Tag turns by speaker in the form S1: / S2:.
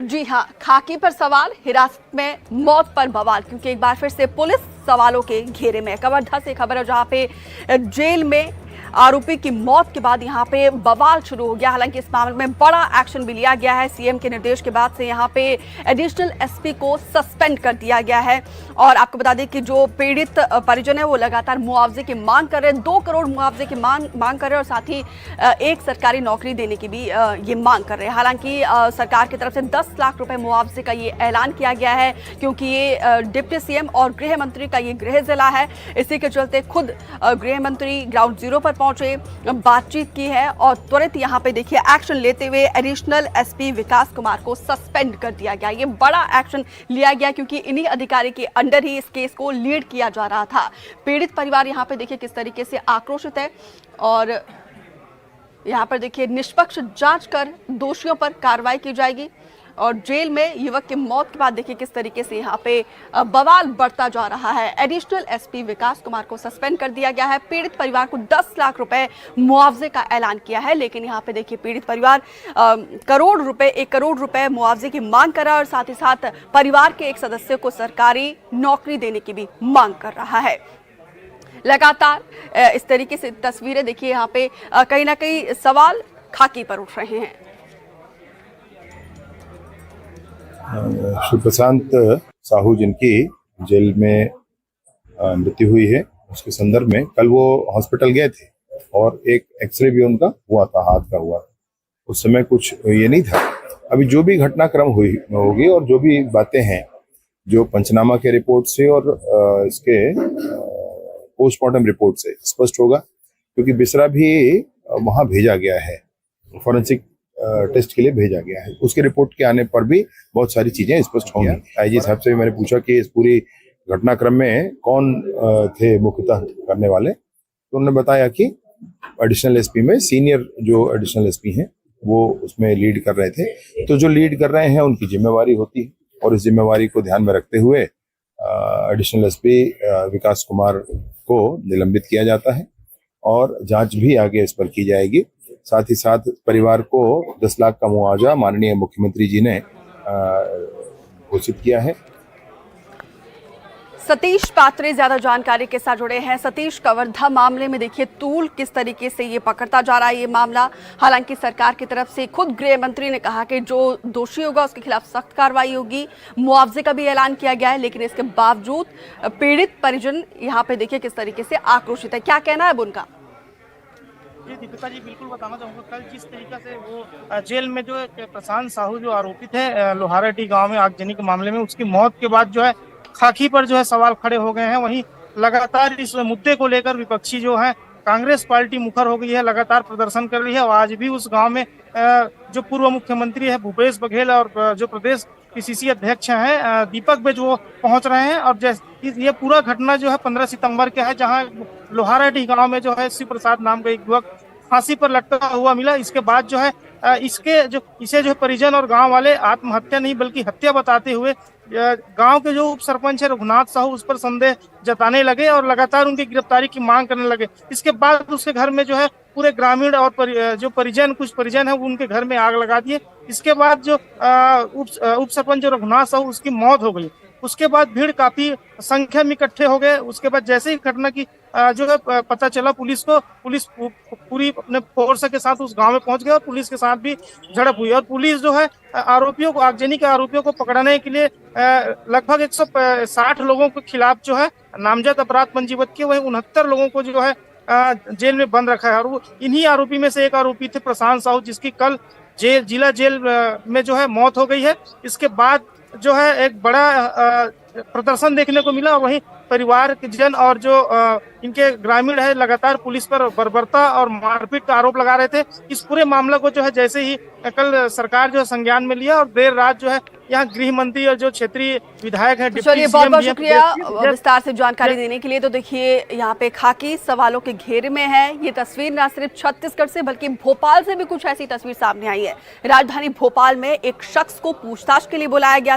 S1: जी हाँ, खाकी पर सवाल, हिरासत में मौत पर बवाल, क्योंकि एक बार फिर से पुलिस सवालों के घेरे में। कवर्धा से खबर है जहां पे जेल में आरोपी की मौत के बाद यहां पे बवाल शुरू हो गया। हालांकि इस मामले में बड़ा एक्शन भी लिया गया है। सीएम के निर्देश के बाद से यहां पे एडिशनल एसपी को सस्पेंड कर दिया गया है। और आपको बता दें कि जो पीड़ित परिजन है वो लगातार मुआवजे की मांग कर रहे हैं, 2 करोड़ मुआवजे की मांग कर रहे हैं और साथ ही एक सरकारी नौकरी देने की भी ये मांग कर रहे हैं। हालांकि सरकार की तरफ से 10 लाख रुपए मुआवजे का ये ऐलान किया गया है, क्योंकि ये डिप्टी सीएम और गृह मंत्री का ये गृह जिला है। इसी के चलते खुद गृह मंत्री ग्राउंड जीरो पर पहुंचे, बातचीत की है और त्वरित यहां पे देखिए एक्शन लेते हुए एडिशनल एसपी विकास कुमार को सस्पेंड कर दिया गया। ये बड़ा एक्शन लिया गया क्योंकि इन्हीं अधिकारी के अंडर ही इस केस को लीड किया जा रहा था। पीड़ित परिवार यहां पे देखिए किस तरीके से आक्रोशित है और यहां पर देखिए निष्पक्ष जांच कर दोषियों पर कार्रवाई की जाएगी। और जेल में युवक की मौत के बाद देखिए किस तरीके से यहाँ पे बवाल बढ़ता जा रहा है। एडिशनल एसपी विकास कुमार को सस्पेंड कर दिया गया है। पीड़ित परिवार को 10 लाख रुपए मुआवजे का ऐलान किया है, लेकिन यहाँ पे देखिए पीड़ित परिवार 1 करोड़ रुपए मुआवजे की मांग कर रहा है और साथ ही साथ परिवार के एक सदस्य को सरकारी नौकरी देने की भी मांग कर रहा है। लगातार इस तरीके से तस्वीरें देखिए यहाँ पे कहीं ना कहीं सवाल खाकी पर उठ रहे हैं।
S2: श्री प्रशांत साहू जिनकी जेल में मृत्यु हुई है, उसके संदर्भ में कल वो हॉस्पिटल गए थे और एक एक्सरे भी उनका हुआ था, हाथ का हुआ। उस समय कुछ ये नहीं था। अभी जो भी घटनाक्रम हुई होगी और जो भी बातें हैं, जो पंचनामा के रिपोर्ट से और इसके पोस्टमार्टम रिपोर्ट से स्पष्ट होगा, क्योंकि बिसरा भी वहां भेजा गया है, फॉरेंसिक टेस्ट के लिए भेजा गया है। उसके रिपोर्ट के आने पर भी बहुत सारी चीजें स्पष्ट होंगी। आईजी साहब से मैंने पूछा कि इस पूरी घटनाक्रम में कौन थे मुख्यतः करने वाले, तो उन्होंने बताया कि एडिशनल एसपी में सीनियर जो एडिशनल एसपी हैं वो उसमें लीड कर रहे थे। तो जो लीड कर रहे हैं उनकी जिम्मेवारी होती है और इस जिम्मेवारी को ध्यान में रखते हुए एडिशनल एसपी विकास कुमार को निलंबित किया जाता है और जांच भी आगे इस पर की जाएगी। साथ ही साथ परिवार को 10 लाख का मुआवजा माननीय मुख्यमंत्री जी ने घोषित किया है।
S1: सतीश पात्रे ज्यादा जानकारी के साथ जुड़े हैं। सतीश, कवर्धा मामले में देखिए तूल किस तरीके से ये पकड़ता जा रहा है ये मामला। हालांकि सरकार की तरफ से खुद गृह मंत्री ने कहा कि जो दोषी होगा उसके खिलाफ सख्त कार्रवाई होगी, मुआवजे का भी ऐलान किया गया है, लेकिन इसके बावजूद पीड़ित परिजन यहाँ पे देखिए किस तरीके से आक्रोशित है। क्या कहना है अब उनका?
S3: जी दीपिका जी, बिल्कुल बताना चाहूँगा, कल जिस तरीके से वो जेल में जो प्रशांत साहू जो आरोपित है लोहाराटी गांव में आगजनी के मामले में, उसकी मौत के बाद जो है खाकी पर जो है सवाल खड़े हो गए हैं। वहीं लगातार इस मुद्दे को लेकर विपक्षी जो है कांग्रेस पार्टी मुखर हो गई है, लगातार प्रदर्शन कर रही है। और आज भी उस गाँव में जो पूर्व मुख्यमंत्री है भूपेश बघेल और जो प्रदेश पीसीसी अध्यक्ष हैं दीपक बेज वो पहुंच रहे हैं। और जैसे ये पूरा घटना जो है 15 सितंबर का है, जहां लोहाराटी गांव में जो है शिव प्रसाद नाम का एक युवक फांसी पर लटका हुआ मिला। इसके बाद जो है इसे जो परिजन और गांव वाले आत्महत्या नहीं बल्कि हत्या बताते हुए गांव के जो उप सरपंच है रघुनाथ साहू उस पर संदेह जताने लगे और लगातार उनकी गिरफ्तारी की मांग करने लगे। इसके बाद उसके घर में जो है पूरे ग्रामीण और जो कुछ परिजन है उनके घर में आग लगा दिए। इसके बाद जो उप सरपंच जो रघुनाथ साहू उसकी मौत हो गई। उसके बाद भीड़ काफी संख्या में इकट्ठे हो गए। उसके बाद जैसे ही घटना की जो है पता चला पुलिस पूरी अपने फोर्स के साथ उस गांव में पहुंच गई और पुलिस के साथ भी झड़प हुई। और पुलिस जो है आरोपियों को आगजनी के आरोपियों को पकड़ने के लिए लगभग 160 लोगों के खिलाफ जो है नामजद अपराध पंजीबद्ध किए। वहीं 69 लोगों को जो है जेल में बंद रखा है। और इन्हीं आरोपी में से एक आरोपी थे प्रशांत साहू, जिसकी कल जिला जेल में जो है मौत हो गई है। इसके बाद जो है एक बड़ा प्रदर्शन देखने को मिला। वहीं परिवार के जन और जो इनके ग्रामीण है लगातार पुलिस पर बर्बरता और मारपीट का आरोप लगा रहे थे। इस पूरे मामले को जो है जैसे ही कल सरकार जो है संज्ञान में लिया और देर रात जो है यहाँ गृह मंत्री और जो क्षेत्रीय विधायक है
S1: चलिए बहुत बहुत शुक्रिया विस्तार से जानकारी देने के लिए। तो देखिए यहाँ पे खाकी सवालों के घेरे में है। ये तस्वीर न सिर्फ छत्तीसगढ़ से बल्कि भोपाल से भी कुछ ऐसी तस्वीर सामने आई है। राजधानी भोपाल में एक शख्स को पूछताछ के लिए बुलाया गया था।